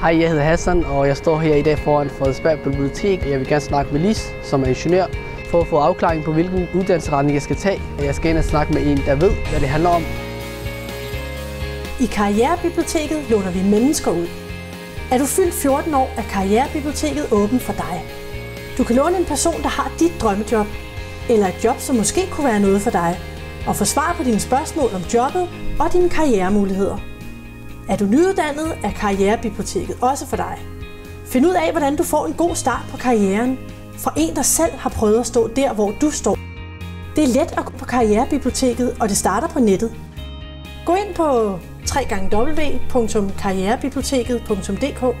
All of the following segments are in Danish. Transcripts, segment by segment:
Hej, jeg hedder Hassan, og jeg står her i dag foran Frederiksberg Bibliotek. Jeg vil gerne snakke med Lis, som er ingeniør, for at få afklaring på, hvilken uddannelsesretning jeg skal tage. Jeg skal ind og snakke med en, der ved, hvad det handler om. I Karrierebiblioteket låner vi mennesker ud. Er du fyldt 14 år, er Karrierebiblioteket åben for dig. Du kan låne en person, der har dit drømmejob, eller et job, som måske kunne være noget for dig, og få svar på dine spørgsmål om jobbet og dine karrieremuligheder. Er du nyuddannet, er Karrierebiblioteket også for dig. Find ud af, hvordan du får en god start på karrieren fra en, der selv har prøvet at stå der, hvor du står. Det er let at gå på Karrierebiblioteket, og det starter på nettet. Gå ind på www.karrierebiblioteket.dk.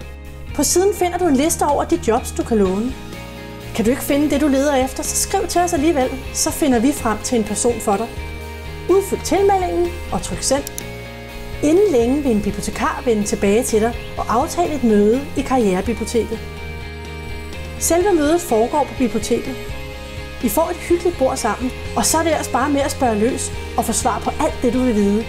På siden finder du en liste over de jobs, du kan låne. Kan du ikke finde det, du leder efter, så skriv til os alligevel, så finder vi frem til en person for dig. Udfyld tilmeldingen og tryk send. Inden længe vil en bibliotekar vende tilbage til dig og aftale et møde i Karrierebiblioteket. Selve mødet foregår på biblioteket. I får et hyggeligt bord sammen, og så er det ellers bare med at spørge løs og få svar på alt det, du vil vide.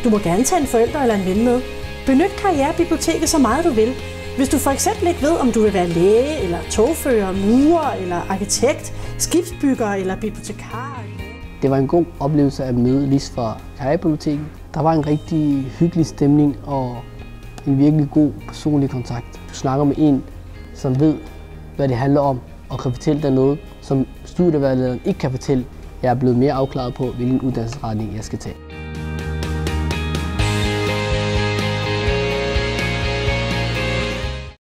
Du må gerne tage en forælder eller en ven med. Benyt Karrierebiblioteket så meget du vil. Hvis du for eksempel ikke ved, om du vil være læge, eller togfører, murer, eller arkitekt, skibsbygger eller bibliotekar. Det var en god oplevelse at møde Lis fra Karrierebiblioteket. Der var en rigtig hyggelig stemning og en virkelig god personlig kontakt. Du snakker med en, som ved, hvad det handler om, og kan fortælle dig noget, som studievejlederen ikke kan fortælle. Jeg er blevet mere afklaret på, hvilken uddannelsesretning jeg skal tage.